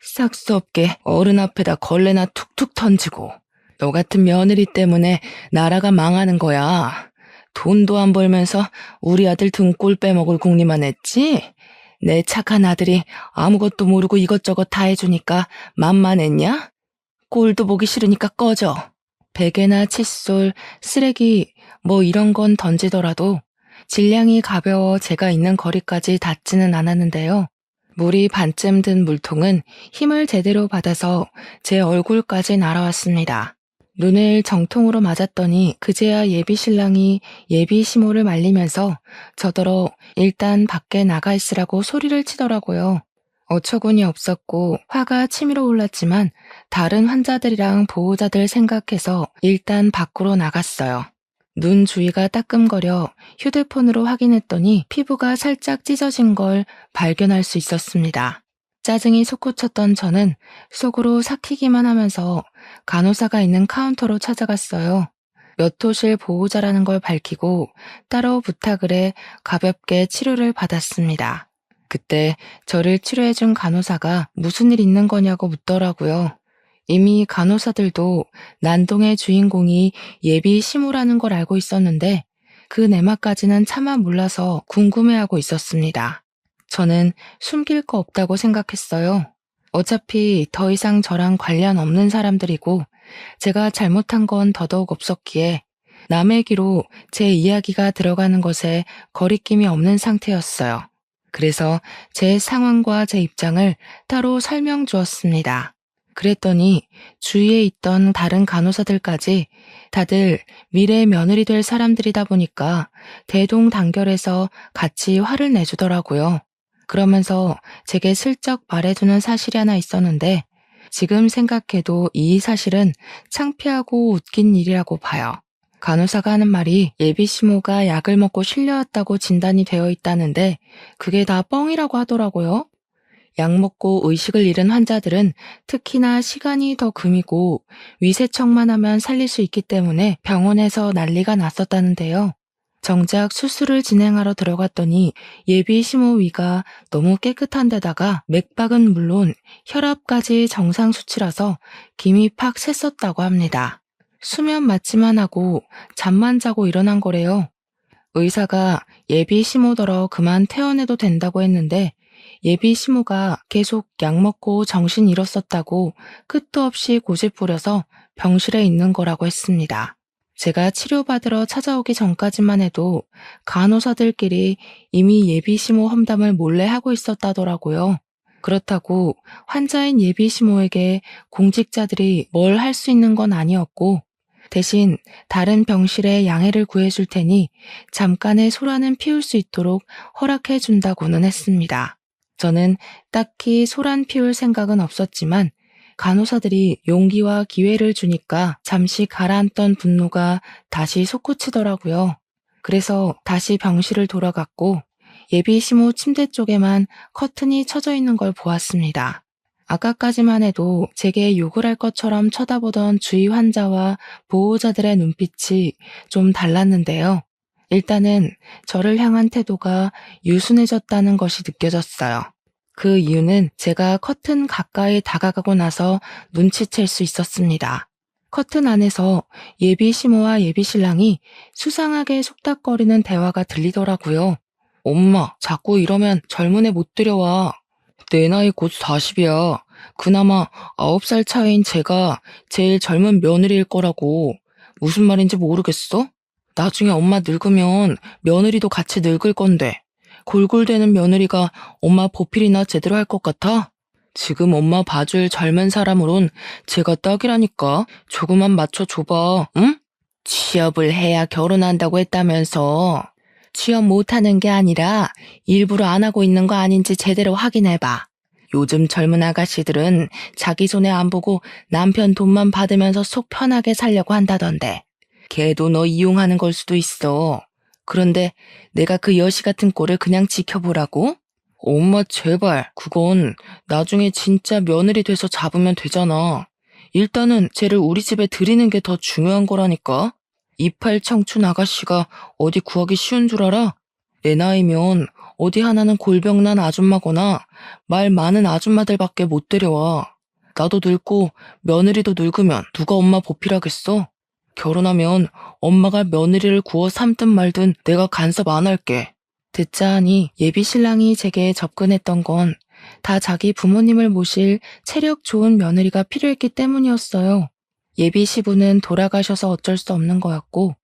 Speaker 1: 싹 수 없게 어른 앞에다 걸레나 툭툭 던지고. 너 같은 며느리 때문에 나라가 망하는 거야. 돈도 안 벌면서 우리 아들 등골 빼먹을 궁리만 했지? 내 착한 아들이 아무것도 모르고 이것저것 다 해주니까 만만했냐? 꼴도 보기 싫으니까 꺼져. 베개나 칫솔, 쓰레기 뭐 이런 건 던지더라도 질량이 가벼워 제가 있는 거리까지 닿지는 않았는데요. 물이 반쯤 든 물통은 힘을 제대로 받아서 제 얼굴까지 날아왔습니다. 눈을 정통으로 맞았더니 그제야 예비 신랑이 예비 시모를 말리면서 저더러 일단 밖에 나가 있으라고 소리를 치더라고요. 어처구니 없었고 화가 치밀어 올랐지만 다른 환자들이랑 보호자들 생각해서 일단 밖으로 나갔어요. 눈 주위가 따끔거려 휴대폰으로 확인했더니 피부가 살짝 찢어진 걸 발견할 수 있었습니다. 짜증이 솟구쳤던 저는 속으로 삭히기만 하면서 간호사가 있는 카운터로 찾아갔어요. 몇 호실 보호자라는 걸 밝히고 따로 부탁을 해 가볍게 치료를 받았습니다. 그때 저를 치료해준 간호사가 무슨 일 있는 거냐고 묻더라고요. 이미 간호사들도 난동의 주인공이 예비 시모라는 걸 알고 있었는데 그 내막까지는 차마 몰라서 궁금해하고 있었습니다. 저는 숨길 거 없다고 생각했어요. 어차피 더 이상 저랑 관련 없는 사람들이고 제가 잘못한 건 더더욱 없었기에 남의 귀로 제 이야기가 들어가는 것에 거리낌이 없는 상태였어요. 그래서 제 상황과 제 입장을 따로 설명 주었습니다. 그랬더니 주위에 있던 다른 간호사들까지 다들 미래 며느리 될 사람들이다 보니까 대동단결해서 같이 화를 내주더라고요. 그러면서 제게 슬쩍 말해주는 사실이 하나 있었는데 지금 생각해도 이 사실은 창피하고 웃긴 일이라고 봐요. 간호사가 하는 말이 예비시모가 약을 먹고 실려왔다고 진단이 되어 있다는데 그게 다 뻥이라고 하더라고요. 약 먹고 의식을 잃은 환자들은 특히나 시간이 더 금이고 위세척만 하면 살릴 수 있기 때문에 병원에서 난리가 났었다는데요. 정작 수술을 진행하러 들어갔더니 예비 심호 위가 너무 깨끗한 데다가 맥박은 물론 혈압까지 정상 수치라서 김이 팍 샜었다고 합니다. 수면 마취만 하고 잠만 자고 일어난 거래요. 의사가 예비 심호더러 그만 퇴원해도 된다고 했는데 예비 심호가 계속 약 먹고 정신 잃었었다고 끝도 없이 고집 부려서 병실에 있는 거라고 했습니다. 제가 치료받으러 찾아오기 전까지만 해도 간호사들끼리 이미 예비 심호 험담을 몰래 하고 있었다더라고요. 그렇다고 환자인 예비 심호에게 공직자들이 뭘 할 수 있는 건 아니었고 대신 다른 병실에 양해를 구해줄 테니 잠깐의 소란은 피울 수 있도록 허락해 준다고는 했습니다. 저는 딱히 소란 피울 생각은 없었지만 간호사들이 용기와 기회를 주니까 잠시 가라앉던 분노가 다시 솟구치더라고요. 그래서 다시 병실을 돌아갔고 예비 심호 침대 쪽에만 커튼이 쳐져 있는 걸 보았습니다. 아까까지만 해도 제게 욕을 할 것처럼 쳐다보던 주위 환자와 보호자들의 눈빛이 좀 달랐는데요. 일단은 저를 향한 태도가 유순해졌다는 것이 느껴졌어요. 그 이유는 제가 커튼 가까이 다가가고 나서 눈치챌 수 있었습니다. 커튼 안에서 예비 시모와 예비 신랑이 수상하게 속닥거리는 대화가 들리더라고요. 엄마, 자꾸 이러면 젊은 애 못 들여와. 내 나이 곧 40이야. 그나마 9살 차이인 제가 제일 젊은 며느리일 거라고. 무슨 말인지 모르겠어? 나중에 엄마 늙으면 며느리도 같이 늙을 건데 골골대는 며느리가 엄마 보필이나 제대로 할 것 같아? 지금 엄마 봐줄 젊은 사람으론 제가 딱이라니까. 조금만 맞춰줘봐, 응? 취업을 해야 결혼한다고 했다면서. 취업 못하는 게 아니라 일부러 안 하고 있는 거 아닌지 제대로 확인해봐. 요즘 젊은 아가씨들은 자기 손에 안 보고 남편 돈만 받으면서 속 편하게 살려고 한다던데. 걔도 너 이용하는 걸 수도 있어. 그런데 내가 그 여시 같은 꼴을 그냥 지켜보라고? 엄마 제발, 그건 나중에 진짜 며느리 돼서 잡으면 되잖아. 일단은 쟤를 우리 집에 들이는 게 더 중요한 거라니까. 이팔 청춘 아가씨가 어디 구하기 쉬운 줄 알아? 내 나이면 어디 하나는 골병난 아줌마거나 말 많은 아줌마들밖에 못 데려와. 나도 늙고 며느리도 늙으면 누가 엄마 보필하겠어? 결혼하면 엄마가 며느리를 구워 삼든 말든 내가 간섭 안 할게. 듣자 하니 예비 신랑이 제게 접근했던 건 다 자기 부모님을 모실 체력 좋은 며느리가 필요했기 때문이었어요. 예비 시부는 돌아가셔서 어쩔 수 없는 거였고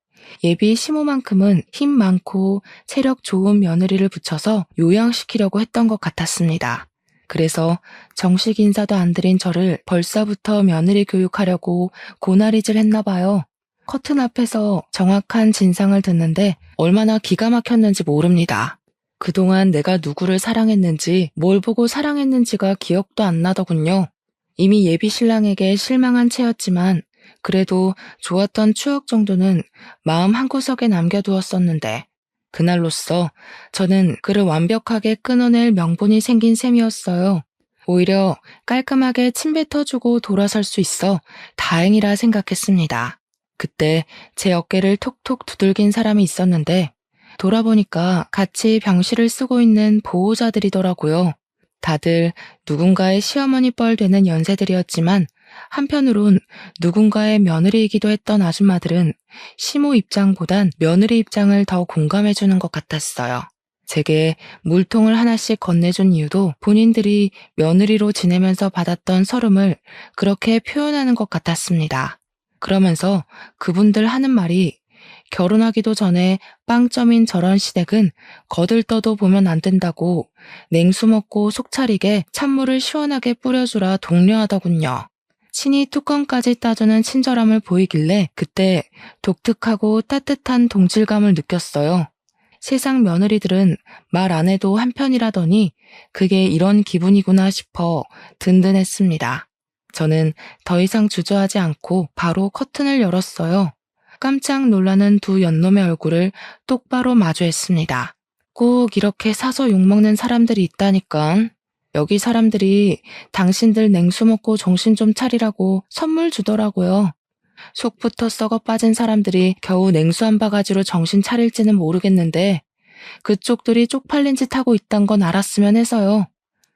Speaker 1: 예비 시모만큼은 힘 많고 체력 좋은 며느리를 붙여서 요양시키려고 했던 것 같았습니다. 그래서 정식 인사도 안 드린 저를 벌써부터 며느리 교육하려고 고나리질 했나 봐요. 커튼 앞에서 정확한 진상을 듣는데 얼마나 기가 막혔는지 모릅니다. 그동안 내가 누구를 사랑했는지 뭘 보고 사랑했는지가 기억도 안 나더군요. 이미 예비 신랑에게 실망한 채였지만 그래도 좋았던 추억 정도는 마음 한구석에 남겨두었었는데 그날로써 저는 그를 완벽하게 끊어낼 명분이 생긴 셈이었어요. 오히려 깔끔하게 침 뱉어주고 돌아설 수 있어 다행이라 생각했습니다. 그때 제 어깨를 톡톡 두들긴 사람이 있었는데 돌아보니까 같이 병실을 쓰고 있는 보호자들이더라고요. 다들 누군가의 시어머니 뻘 되는 연세들이었지만 한편으론 누군가의 며느리이기도 했던 아줌마들은 시모 입장보단 며느리 입장을 더 공감해주는 것 같았어요. 제게 물통을 하나씩 건네준 이유도 본인들이 며느리로 지내면서 받았던 서름을 그렇게 표현하는 것 같았습니다. 그러면서 그분들 하는 말이 결혼하기도 전에 빵점인 저런 시댁은 거들떠도 보면 안 된다고 냉수 먹고 속 차리게 찬물을 시원하게 뿌려주라 독려하더군요. 친히 뚜껑까지 따주는 친절함을 보이길래 그때 독특하고 따뜻한 동질감을 느꼈어요. 세상 며느리들은 말 안 해도 한편이라더니 그게 이런 기분이구나 싶어 든든했습니다. 저는 더 이상 주저하지 않고 바로 커튼을 열었어요. 깜짝 놀라는 두 연놈의 얼굴을 똑바로 마주했습니다. 꼭 이렇게 사서 욕먹는 사람들이 있다니깐. 여기 사람들이 당신들 냉수 먹고 정신 좀 차리라고 선물 주더라고요. 속부터 썩어 빠진 사람들이 겨우 냉수 한 바가지로 정신 차릴지는 모르겠는데 그쪽들이 쪽팔린 짓 하고 있단 건 알았으면 해서요.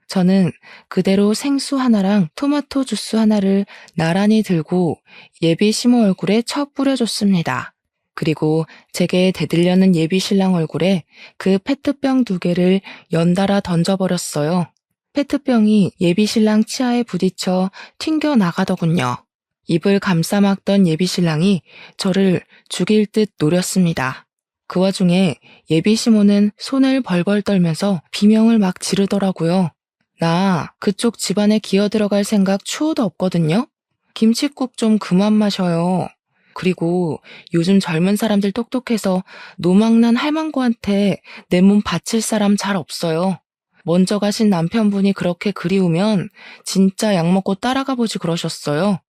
Speaker 1: 저는 그대로 생수 하나랑 토마토 주스 하나를 나란히 들고 예비 시모 얼굴에 쳐 뿌려줬습니다. 그리고 제게 대들려는 예비 신랑 얼굴에 그 페트병 2개를 연달아 던져버렸어요. 페트병이 예비 신랑 치아에 부딪혀 튕겨 나가더군요. 입을 감싸막던 예비 신랑이 저를 죽일 듯 노렸습니다. 그 와중에 예비 시모는 손을 벌벌 떨면서 비명을 막 지르더라고요. 나 그쪽 집안에 기어들어갈 생각 추호도 없거든요. 김칫국 좀 그만 마셔요. 그리고 요즘 젊은 사람들 똑똑해서 노망난 할망구한테 내 몸 바칠 사람 잘 없어요. 먼저 가신 남편분이 그렇게 그리우면 진짜 약 먹고 따라가 보지 그러셨어요.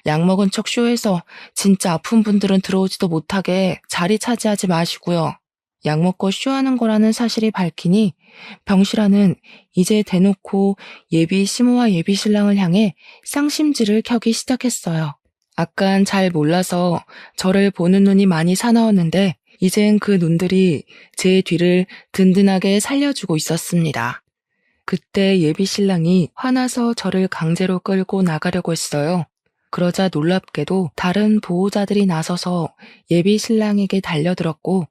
Speaker 1: 약 먹은 척 쇼해서 진짜 아픈 분들은 들어오지도 못하게 자리 차지하지 마시고요. 약 먹고 쇼하는 거라는 사실이 밝히니 병실안은 이제 대놓고 예비 시모와 예비 신랑을 향해 쌍심지를 켜기 시작했어요. 아깐 잘 몰라서 저를 보는 눈이 많이 사나웠는데 이젠 그 눈들이 제 뒤를 든든하게 살려주고 있었습니다. 그때 예비 신랑이 화나서 저를 강제로 끌고 나가려고 했어요. 그러자 놀랍게도 다른 보호자들이 나서서 예비 신랑에게 달려들었고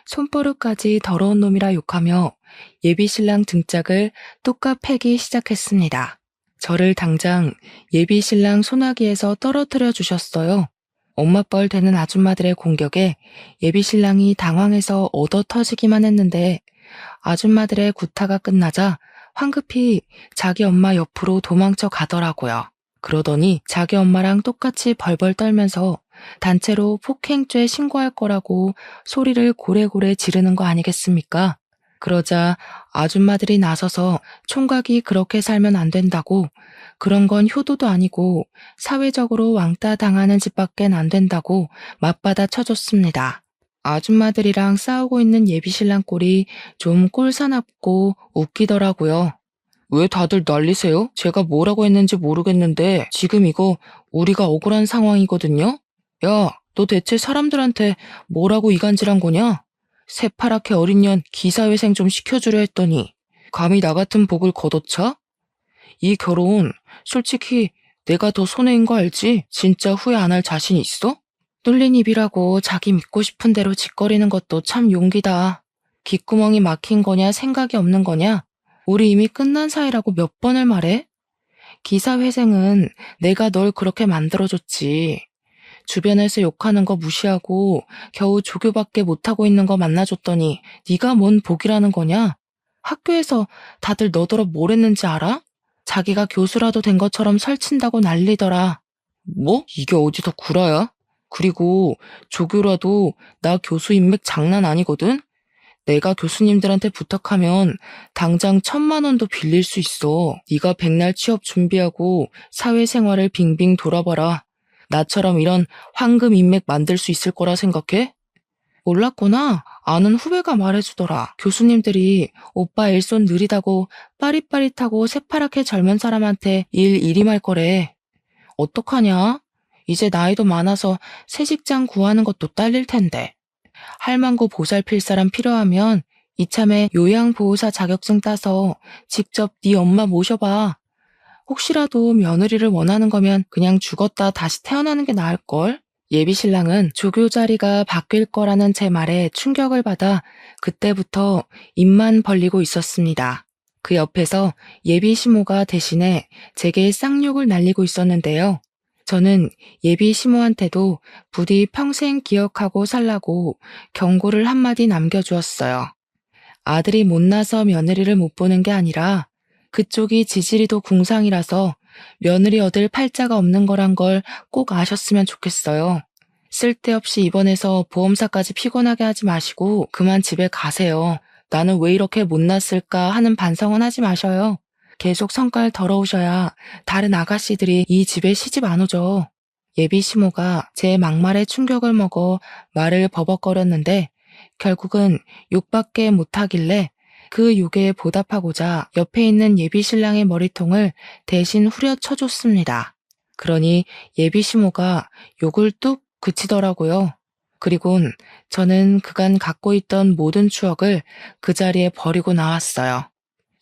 Speaker 1: 손버릇까지 더러운 놈이라 욕하며 예비 신랑 등짝을 뚝까 패기 시작했습니다. 저를 당장 예비 신랑 소나기에서 떨어뜨려 주셨어요. 엄마뻘 되는 아줌마들의 공격에 예비 신랑이 당황해서 얻어 터지기만 했는데 아줌마들의 구타가 끝나자 황급히 자기 엄마 옆으로 도망쳐 가더라고요. 그러더니 자기 엄마랑 똑같이 벌벌 떨면서 단체로 폭행죄 신고할 거라고 소리를 고래고래 지르는 거 아니겠습니까? 그러자 아줌마들이 나서서 총각이 그렇게 살면 안 된다고, 그런 건 효도도 아니고 사회적으로 왕따 당하는 짓밖엔 안 된다고 맞받아 쳐줬습니다. 아줌마들이랑 싸우고 있는 예비신랑 꼴이 좀 꼴사납고 웃기더라고요. 왜 다들 난리세요? 제가 뭐라고 했는지 모르겠는데 지금 이거 우리가 억울한 상황이거든요? 야, 너 대체 사람들한테 뭐라고 이간질한 거냐? 새파랗게 어린 년 기사회생 좀 시켜주려 했더니 감히 나 같은 복을 걷어차? 이 결혼 솔직히 내가 더 손해인 거 알지? 진짜 후회 안 할 자신 있어? 뚫린 입이라고 자기 믿고 싶은 대로 짓거리는 것도 참 용기다. 귓구멍이 막힌 거냐 생각이 없는 거냐? 우리 이미 끝난 사이라고 몇 번을 말해? 기사회생은 내가 널 그렇게 만들어줬지. 주변에서 욕하는 거 무시하고 겨우 조교밖에 못하고 있는 거 만나줬더니 네가 뭔 복이라는 거냐? 학교에서 다들 너더러 뭘 했는지 알아? 자기가 교수라도 된 것처럼 설친다고 난리더라. 뭐? 이게 어디서 구라야? 그리고 조교라도 나 교수 인맥 장난 아니거든? 내가 교수님들한테 부탁하면 당장 1,000만 원도 빌릴 수 있어. 네가 백날 취업 준비하고 사회생활을 빙빙 돌아봐라. 나처럼 이런 황금 인맥 만들 수 있을 거라 생각해? 몰랐구나. 아는 후배가 말해주더라. 교수님들이 오빠 일손 느리다고 빠릿빠릿하고 새파랗게 젊은 사람한테 일 일임할 거래. 어떡하냐? 이제 나이도 많아서 새 직장 구하는 것도 딸릴 텐데. 할망구 보살필 사람 필요하면 이참에 요양보호사 자격증 따서 직접 네 엄마 모셔봐. 혹시라도 며느리를 원하는 거면 그냥 죽었다 다시 태어나는 게 나을걸? 예비신랑은 조교 자리가 바뀔 거라는 제 말에 충격을 받아 그때부터 입만 벌리고 있었습니다. 그 옆에서 예비시모가 대신에 제게 쌍욕을 날리고 있었는데요. 저는 예비시모한테도 부디 평생 기억하고 살라고 경고를 한마디 남겨주었어요. 아들이 못나서 며느리를 못 보는 게 아니라 그쪽이 지지리도 궁상이라서 며느리 얻을 팔자가 없는 거란 걸 꼭 아셨으면 좋겠어요. 쓸데없이 입원해서 보험사까지 피곤하게 하지 마시고 그만 집에 가세요. 나는 왜 이렇게 못났을까 하는 반성은 하지 마셔요. 계속 성깔 더러우셔야 다른 아가씨들이 이 집에 시집 안 오죠. 예비 시모가 제 막말에 충격을 먹어 말을 버벅거렸는데 결국은 욕밖에 못하길래 그 욕에 보답하고자 옆에 있는 예비 신랑의 머리통을 대신 후려쳐줬습니다. 그러니 예비 시모가 욕을 뚝 그치더라고요. 그리곤 저는 그간 갖고 있던 모든 추억을 그 자리에 버리고 나왔어요.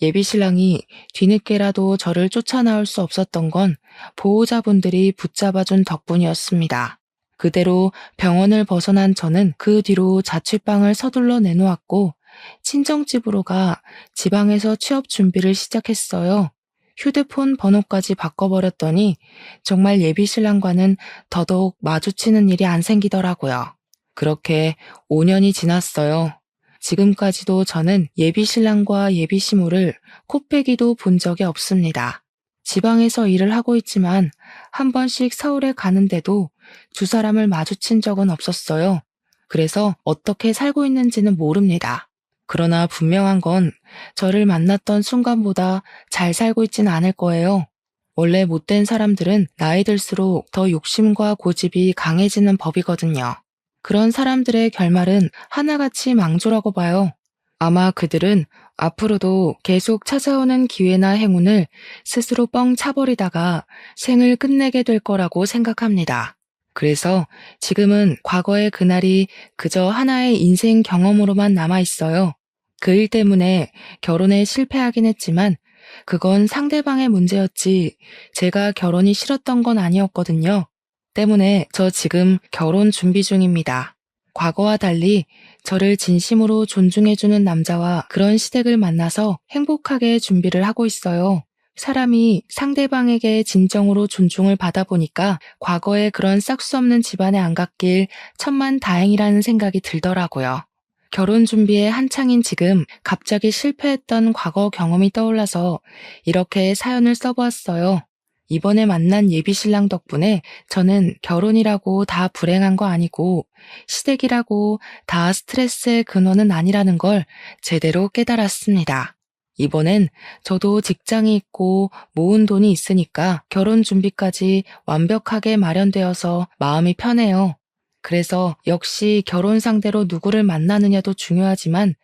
Speaker 1: 예비 신랑이 뒤늦게라도 저를 쫓아나올 수 없었던 건 보호자분들이 붙잡아준 덕분이었습니다. 그대로 병원을 벗어난 저는 그 뒤로 자취방을 서둘러 내놓았고 친정집으로 가 지방에서 취업 준비를 시작했어요. 휴대폰 번호까지 바꿔버렸더니 정말 예비신랑과는 더더욱 마주치는 일이 안 생기더라고요. 그렇게 5년이 지났어요. 지금까지도 저는 예비신랑과 예비시모를 코빼기도 본 적이 없습니다. 지방에서 일을 하고 있지만 한 번씩 서울에 가는데도 두 사람을 마주친 적은 없었어요. 그래서 어떻게 살고 있는지는 모릅니다. 그러나 분명한 건 저를 만났던 순간보다 잘 살고 있진 않을 거예요. 원래 못된 사람들은 나이 들수록 더 욕심과 고집이 강해지는 법이거든요. 그런 사람들의 결말은 하나같이 망조라고 봐요. 아마 그들은 앞으로도 계속 찾아오는 기회나 행운을 스스로 뻥 차버리다가 생을 끝내게 될 거라고 생각합니다. 그래서 지금은 과거의 그날이 그저 하나의 인생 경험으로만 남아있어요. 그 일 때문에 결혼에 실패하긴 했지만 그건 상대방의 문제였지 제가 결혼이 싫었던 건 아니었거든요. 때문에 저 지금 결혼 준비 중입니다. 과거와 달리 저를 진심으로 존중해주는 남자와 그런 시댁을 만나서 행복하게 준비를 하고 있어요. 사람이 상대방에게 진정으로 존중을 받아보니까 과거에 그런 싹수 없는 집안에 안 갔길 천만 다행이라는 생각이 들더라고요. 결혼 준비에 한창인 지금 갑자기 실패했던 과거 경험이 떠올라서 이렇게 사연을 써보았어요. 이번에 만난 예비신랑 덕분에 저는 결혼이라고 다 불행한 거 아니고 시댁이라고 다 스트레스의 근원은 아니라는 걸 제대로 깨달았습니다. 이번엔 저도 직장이 있고 모은 돈이 있으니까 결혼 준비까지 완벽하게 마련되어서 마음이 편해요. 그래서 역시 결혼 상대로 누구를 만나느냐도 중요하지만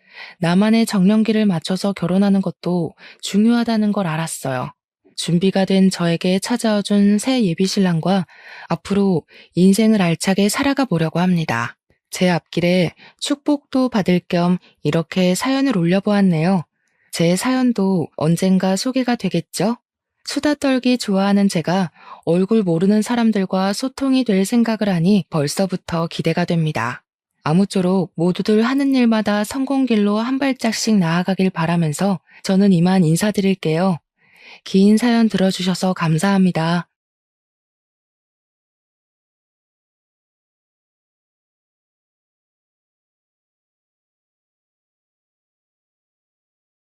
Speaker 1: 나만의 정년기를 맞춰서 결혼하는 것도 중요하다는 걸 알았어요. 준비가 된 저에게 찾아와준 새 예비신랑과 앞으로 인생을 알차게 살아가 보려고 합니다. 제 앞길에 축복도 받을 겸 이렇게 사연을 올려보았네요. 제 사연도 언젠가 소개가 되겠죠? 수다 떨기 좋아하는 제가 얼굴 모르는 사람들과 소통이 될 생각을 하니 벌써부터 기대가 됩니다. 아무쪼록 모두들 하는 일마다 성공길로 한 발짝씩 나아가길 바라면서 저는 이만 인사드릴게요. 긴 사연 들어주셔서 감사합니다.